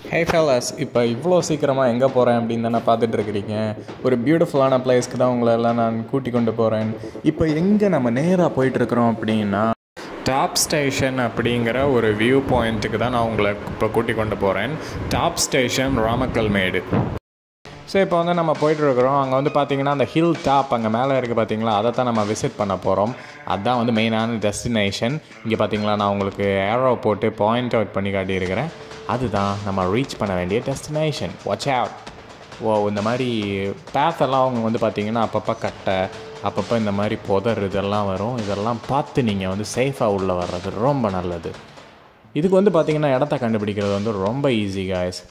ஹே fellas, இப்போ இவ்வளோ சீக்கிரமாக எங்கே போகிறேன் அப்படின்னு தானே பார்த்துட்டு இருக்கிறீங்க. ஒரு பியூட்டிஃபுல்லான பிளேஸ்க்கு தான் உங்களெல்லாம் நான் கூட்டி கொண்டு போகிறேன். இப்போ எங்கே நம்ம நேராக போயிட்டுருக்குறோம் அப்படின்னா டாப் ஸ்டேஷன் அப்படிங்கிற ஒரு வியூ பாயிண்ட்டுக்கு தான் நான் உங்களை இப்போ கூட்டி கொண்டு போகிறேன். Top station Ramakkalmedu. ஸோ இப்போ வந்து நம்ம போய்ட்டுருக்குறோம். அங்கே வந்து பார்த்திங்கன்னா அந்த ஹில் டாப் அங்கே மேலே இருக்குது பார்த்திங்களா, அதை தான் நம்ம விசிட் பண்ண போகிறோம். அதுதான் வந்து மெயினான டெஸ்டினேஷன். இங்கே பார்த்திங்களா நான் உங்களுக்கு ஏரோ போட்டு பாயிண்ட் அவுட் பண்ணி காட்டியிருக்கிறேன். அதுதான் நம்ம ரீச் பண்ண வேண்டிய டெஸ்டினேஷன். Watch out. இந்த மாதிரி பேத்தெல்லாம் அவங்க வந்து பார்த்திங்கன்னா அப்பப்போ கட்டை, அப்பப்போ இந்த மாதிரி புதர் இதெல்லாம் வரும். இதெல்லாம் பார்த்து நீங்கள் வந்து சேஃபாக உள்ளே வர்றது ரொம்ப நல்லது. இதுக்கு வந்து பார்த்திங்கன்னா இடத்த கண்டுபிடிக்கிறது வந்து ரொம்ப ஈஸி காய்ஸ்.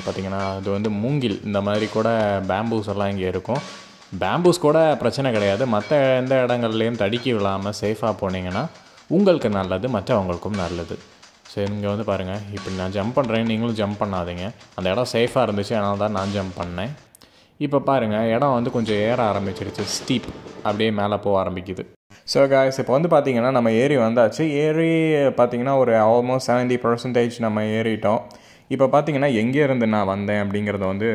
பார்த்திங்கன்னா இது வந்து மூங்கில் இந்த மாதிரி கூட பேம்பூஸ் எல்லாம் இங்கே இருக்கும். பேம்பூஸ் கூட பிரச்சனை கிடையாது. மற்ற எந்த இடங்கள்லேயும் தடுக்கி விழாமல் சேஃபாக போனீங்கன்னா உங்களுக்கு நல்லது, மற்றவங்களுக்கும் நல்லது. ஸோ இங்கே வந்து பாருங்கள், இப்போ நான் ஜம்ப் பண்ணுறேன், நீங்களும் ஜம்ப் பண்ணாதீங்க. அந்த இடம் சேஃபாக இருந்துச்சு, அதனால தான் நான் ஜம்ப் பண்ணேன். இப்போ பாருங்கள், இடம் வந்து கொஞ்சம் ஏற ஆரம்பிச்சிருச்சு. ஸ்டீப் அப்படியே மேலே போக ஆரம்பிக்குது. ஸோ காய்ஸ், இப்போ வந்து பார்த்திங்கன்னா நம்ம ஏறி வந்தாச்சு. ஏறி பார்த்திங்கன்னா ஒரு ஆல்மோஸ்ட் 70% நம்ம ஏறிட்டோம். இப்போ பார்த்திங்கன்னா எங்கேருந்து நான் வந்தேன் அப்படிங்கிறத வந்து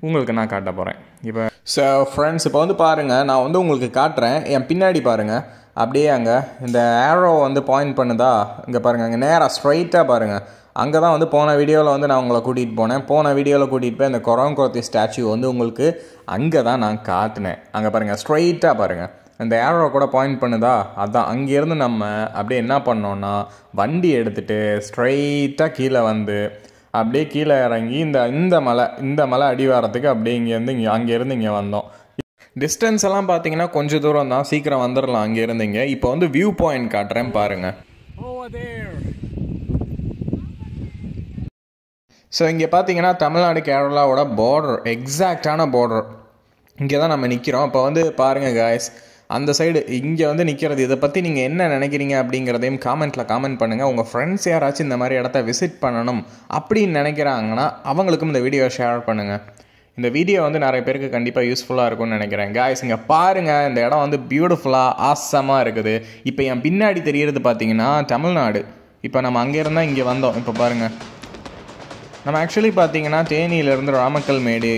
உங்களுக்கு நான் காட்ட போகிறேன். இப்போ ஸோ ஃப்ரெண்ட்ஸ், இப்போ வந்து பாருங்கள், நான் வந்து உங்களுக்கு காட்டுறேன். என் பின்னாடி பாருங்கள், அப்படியே அங்கே இந்த ஏரோ வந்து பாயிண்ட் பண்ணுதா, இங்கே பாருங்கள், அங்கே நேராக ஸ்ட்ரைட்டாக பாருங்கள். அங்கே தான் வந்து போன வீடியோவில் வந்து நான் உங்களை கூட்டிகிட்டு போனேன். போன வீடியோவில் கூட்டிகிட்டு போய் அந்த கொரங்கோத்தி ஸ்டாச்சு வந்து உங்களுக்கு அங்கே தான் நான் காட்டினேன். அங்கே பாருங்கள், ஸ்ட்ரைட்டாக பாருங்கள், அந்த ஏரோ கூட பாயிண்ட் பண்ணுதா, அதுதான். அங்கேருந்து நம்ம அப்படியே என்ன பண்ணோன்னா வண்டி எடுத்துகிட்டு ஸ்ட்ரைட்டாக கீழே வந்து அப்படியே கீழே இறங்கி இந்த மலை அடிவாரத்துக்கு அப்படியே அங்கேருந்து இங்கே வந்தோம். டிஸ்டன்ஸ் எல்லாம் பார்த்தீங்கன்னா கொஞ்சம் தூரம் தான், சீக்கிரம் வந்துடலாம் அங்கேருந்து இங்கே. இப்போ வந்து வியூ பாயிண்ட் காட்டுறேன் பாருங்கள். ஸோ இங்கே பார்த்தீங்கன்னா தமிழ்நாடு கேரளாவோட பார்டர், எக்ஸாக்டான பார்டர். இங்கே தான் நம்ம நிற்கிறோம். இப்போ வந்து பாருங்கள் காய்ஸ், அந்த சைடு இங்கே வந்து நிற்கிறது. இதை பற்றி நீங்கள் என்ன நினைக்கிறீங்க அப்படிங்கிறதையும் காமெண்ட் பண்ணுங்கள். உங்கள் ஃப்ரெண்ட்ஸ் யாராச்சும் இந்த மாதிரி இடத்த விசிட் பண்ணணும் அப்படின்னு நினைக்கிறாங்கன்னா அவங்களுக்கும் இந்த வீடியோ ஷேர் பண்ணுங்கள். இந்த வீடியோ வந்து நிறைய பேருக்கு கண்டிப்பாக யூஸ்ஃபுல்லாக இருக்கும்னு நினைக்கிறேன். காய்ஸ், இங்கே பாருங்கள், இந்த இடம் வந்து பியூட்டிஃபுல்லாக ஆசமாக இருக்குது. இப்போ என் பின்னாடி தெரிகிறது பார்த்தீங்கன்னா தமிழ்நாடு. இப்போ நம்ம அங்கேருந்தால் இங்கே வந்தோம். இப்போ பாருங்கள், நம்ம ஆக்சுவலி பார்த்தீங்கன்னா தேனியிலேருந்து ராமக்கல்மேடு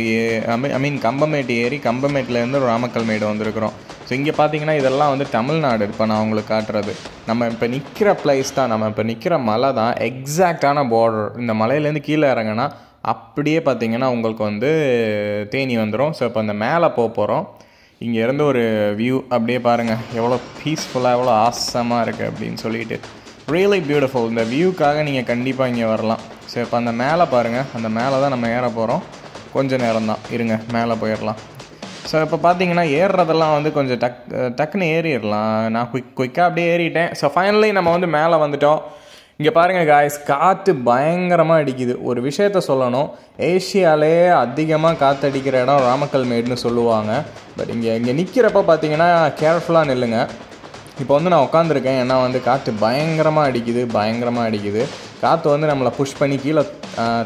கம்பமேட்டு ஏறி கம்பமேட்டிலேருந்து ராமக்கல்மேடு வந்திருக்கிறோம். ஸோ இங்கே பார்த்தீங்கன்னா இதெல்லாம் வந்து தமிழ்நாடு. இப்போ நான் உங்களுக்கு காட்டுறது நம்ம இப்போ நிற்கிற பிளேஸ் தான், நம்ம இப்போ நிற்கிற மலை தான் எக்ஸாக்டான பார்டர். இந்த மலையிலேருந்து கீழே இறங்கினா அப்படியே பார்த்தீங்கன்னா உங்களுக்கு வந்து தேனி வந்துடும். ஸோ இப்போ அந்த மேலே போகிறோம். இங்கேருந்து ஒரு வியூ அப்படியே பாருங்கள், எவ்வளோ பீஸ்ஃபுல்லாக எவ்வளோ ஆசமாக இருக்குது அப்படின்னு சொல்லிட்டு. Really beautiful. இந்த வியூக்காக நீங்கள் கண்டிப்பாக இங்கே வரலாம். ஸோ இப்போ அந்த மேலே பாருங்கள், அந்த மேலே தான் நம்ம ஏற போகிறோம். கொஞ்சம் நேரம் தான் இருங்க, மேலே போயிடலாம். ஸோ இப்போ பார்த்தீங்கன்னா ஏறுறதெல்லாம் வந்து கொஞ்சம் டக்குன்னு ஏறிடலாம். நான் குயிக்காக அப்படியே ஏறிட்டேன். ஸோ ஃபைனலி நம்ம வந்து மேலே வந்துட்டோம். இங்கே பாருங்கள் காய்ஸ், காற்று பயங்கரமாக அடிக்குது. ஒரு விஷயத்த சொல்லணும், ஏஷியாலே அதிகமாக காற்று அடிக்கிற இடம் ராமக்கல்மேடுன்னு சொல்லுவாங்க. பட் இங்கே நிற்கிறப்ப பார்த்தீங்கன்னா கேர்ஃபுல்லாக நில்லுங்க. இப்போ வந்து நான் உட்காந்துருக்கேன், ஏன்னா வந்து காற்று பயங்கரமாக அடிக்குது. காற்று வந்து நம்மளை புஷ் பண்ணி கீழே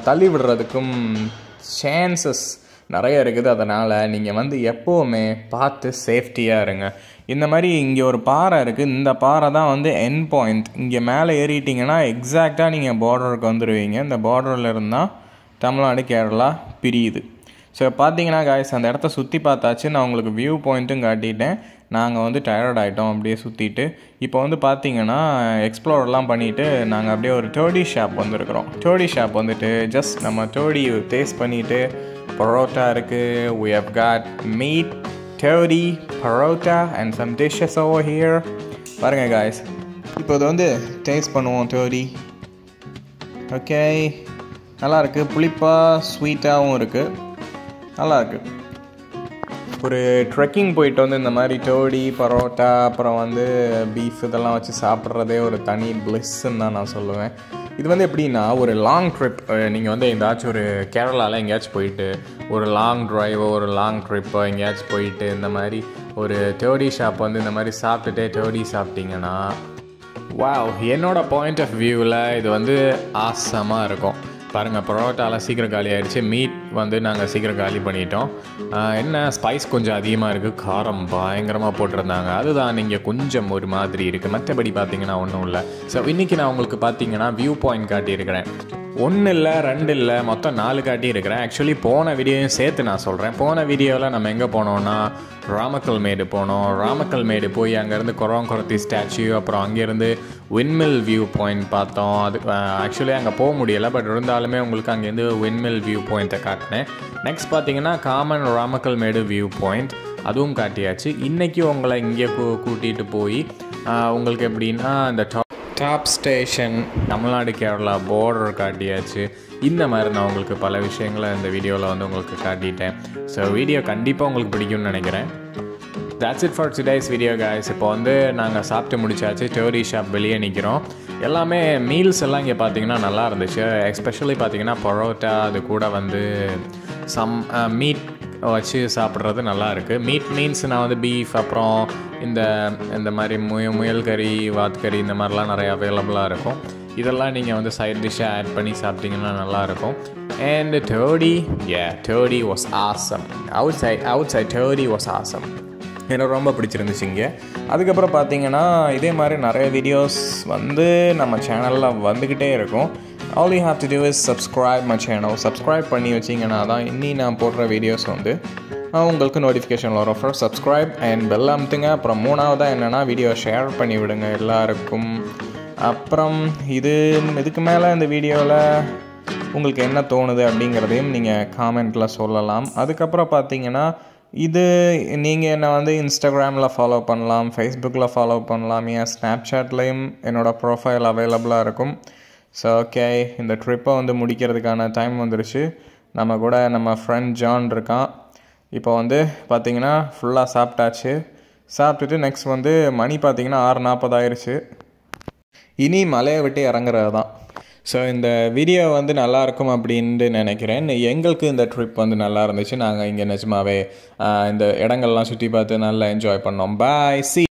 தள்ளி விடுறதுக்கும் சான்சஸ் நிறைய இருக்குது. அதனால் நீங்கள் வந்து எப்போவுமே பார்த்து சேஃப்டியாக இருங்க. இந்த மாதிரி இங்கே ஒரு பாறை இருக்குது. இந்த பாறை தான் வந்து என் பாயிண்ட். இங்கே மேலே ஏறிட்டிங்கன்னா எக்ஸாக்டாக நீங்கள் பார்டருக்கு வந்துடுவீங்க. இந்த பார்டரில் இருந்தால் தமிழ்நாடு கேரளா பிரியுது. ஸோ பார்த்தீங்கன்னா காய்ஸ், அந்த இடத்த சுற்றி பார்த்தாச்சு. நான் உங்களுக்கு வியூ பாயிண்ட்டும் காட்டிட்டேன். நாங்கள் வந்து டயர்ட் ஆகிட்டோம் அப்படியே சுற்றிட்டு. இப்போ வந்து பார்த்தீங்கன்னா எக்ஸ்ப்ளோர்லாம் பண்ணிவிட்டு நாங்கள் அப்படியே ஒரு டோடி ஷாப் வந்துருக்குறோம். டோடி ஷாப் வந்துட்டு ஜஸ்ட் நம்ம டோடி டேஸ்ட் பண்ணிவிட்டு, பரோட்டா இருக்குது, we have got meat, todi, parotta and some dishes over here. பாருங்கள் காய்ஸ், இப்போ இது வந்து டேஸ்ட் பண்ணுவோம் டோடி. ஓகே, நல்லாயிருக்கு. புளிப்பாக ஸ்வீட்டாகவும் இருக்குது, நல்லாயிருக்கு. ஒரு ட்ரெக்கிங் போயிட்டு வந்து இந்த மாதிரி டோடி, பரோட்டா, அப்புறம் வந்து பீஃப் இதெல்லாம் வச்சு சாப்பிட்றதே ஒரு தனி பிளிஸ்ன்னு தான் நான் சொல்லுவேன். இது வந்து எப்படின்னா ஒரு லாங் ட்ரிப். நீங்கள் வந்து எங்கேயாச்சும் ஒரு கேரளாவில் எங்கேயாச்சும் போயிட்டு ஒரு லாங் ட்ரைவோ ஒரு லாங் ட்ரிப்போ எங்கேயாச்சும் போயிட்டு இந்த மாதிரி ஒரு டோடி ஷாப் வந்து இந்த மாதிரி சாப்பிட்டுட்டே டோடி சாப்பிட்டிங்கன்னா வாவ், என்னோடய பாயிண்ட் ஆஃப் வியூவில் இது வந்து ஆசமாக இருக்கும். பாருங்கள், பரோட்டாவில் சீக்கிரம் காலி ஆகிடுச்சு. மீட் வந்து நாங்கள் சீக்கிரம் காலி பண்ணிட்டோம். என்ன ஸ்பைஸ் கொஞ்சம் அதிகமாக இருக்குது, காரம் பயங்கரமாக போட்டிருந்தாங்க. அதுதான் நீங்கள் கொஞ்சம் ஒரு மாதிரி இருக்குது. மற்றபடி பார்த்தீங்கன்னா ஒன்றும் இல்லை. ஸோ இன்றைக்கி நான் உங்களுக்கு பார்த்தீங்கன்னா வியூ பாயிண்ட் காட்டியிருக்கிறேன். 1 இல்லை 2 இல்லை மொத்தம் 4 காட்டியிருக்கிறேன். ஆக்சுவலி போன வீடியோயும் சேர்த்து நான் சொல்கிறேன். போன வீடியோவில் நம்ம எங்கே போனோம்னா ராமக்கல்மேடு போனோம். ராமக்கல்மேடு போய் அங்கேருந்து கொரோங்குரத்தி ஸ்டாச்சு, அப்புறம் அங்கேருந்து விண்மில் வியூ பாயிண்ட் பார்த்தோம். அது ஆக்சுவலி அங்கே போக முடியலை, பட் இருந்தாலுமே உங்களுக்கு அங்கேருந்து விண்மில் வியூ பாயிண்ட்டை காட்டினேன். நெக்ஸ்ட் பார்த்தீங்கன்னா காமன் ராமக்கல்மேடு வியூ பாயிண்ட், அதுவும் காட்டியாச்சு. இன்றைக்கி உங்களை இங்கே கூட்டிகிட்டு போய் உங்களுக்கு எப்படின்னா இந்த டாப் ஸ்டேஷன், தமிழ்நாடு கேரளா பார்டர் காட்டியாச்சு. இந்த மாதிரி நான் உங்களுக்கு பல விஷயங்களை இந்த வீடியோவில் வந்து உங்களுக்கு காட்டிட்டேன். ஸோ வீடியோ கண்டிப்பாக உங்களுக்கு பிடிக்கும்னு நினைக்கிறேன். That's it for today's video guys. இப்போ வந்து நாங்கள் சாப்பிட்டு முடிச்சாச்சு. டோரி ஷாப் வெளியே நிற்கிறோம். எல்லாமே மீல்ஸ் எல்லாம் இங்கே பார்த்தீங்கன்னா நல்லா இருந்துச்சு. எஸ்பெஷலி பார்த்தீங்கன்னா பரோட்டா, அது கூட வந்து மீட் வச்சு சாப்பிட்றது நல்லா இருக்குது. மீட் மீன்ஸ் நான் வந்து பீஃப், அப்புறம் இந்த மாதிரி முயல் கறி, வாத்துக்கறி, இந்த மாதிரிலாம் நிறைய அவைலபிளாக இருக்கும். இதெல்லாம் நீங்கள் வந்து சைட் டிஷ்ஷாக ஆட் பண்ணி சாப்பிட்டிங்கன்னா நல்லாயிருக்கும். And toddy was awesome. Outside toddy was awesome. எனக்கு ரொம்ப பிடிச்சிருந்துச்சு இங்கே. அதுக்கப்புறம் பார்த்தீங்கன்னா இதே மாதிரி நிறைய வீடியோஸ் வந்து நம்ம சேனலில் வந்துக்கிட்டே இருக்கும். All you have to do is subscribe my channel. Subscribe பண்ணி வச்சிங்கன்னா தான் இன்னி நான் போடுற வீடியோஸ் வந்து உங்களுக்கு நோட்டிஃபிகேஷன் வரும். ஃபர்ஸ்ட் சப்ஸ்கிரைப் அண்ட் பெல் அமுத்துங்க. அப்புறம் 3ஆவதாக என்னென்னா வீடியோ ஷேர் பண்ணி விடுங்க எல்லாருக்கும். அப்புறம் இதுக்கு மேலே இந்த வீடியோவில் உங்களுக்கு என்ன தோணுது அப்படிங்கிறதையும் நீங்கள் காமெண்ட்டில் சொல்லலாம். அதுக்கப்புறம் பார்த்தீங்கன்னா நீங்கள் என்னை வந்து இன்ஸ்டாகிராமில் ஃபாலோ பண்ணலாம், ஃபேஸ்புக்கில் ஃபாலோ பண்ணலாம், என் ஸ்னாப்சாட்லேயும் என்னோடய ப்ரொஃபைல் அவைலபிளாக இருக்கும். ஸோ ஓகே, இந்த ட்ரிப்பை வந்து முடிக்கிறதுக்கான டைம் வந்துருச்சு. நம்ம கூட நம்ம ஃப்ரெண்ட் ஜான் இருக்கான். இப்போ வந்து பார்த்திங்கன்னா ஃபுல்லாக சாப்பிட்டுட்டு நெக்ஸ்ட் வந்து மணி பார்த்திங்கன்னா 6:40 ஆயிடுச்சு. இனி மலையை விட்டு இறங்குறது தான். ஸோ இந்த வீடியோ வந்து நல்லாயிருக்கும் அப்படின்ட்டு நினைக்கிறேன். எங்களுக்கு இந்த ட்ரிப் வந்து நல்லா இருந்துச்சு. நாங்கள் இங்கே நிஜமாவே இந்த இடங்கள்லாம் சுற்றி பார்த்து நல்லா என்ஜாய் பண்ணோம். பாய்.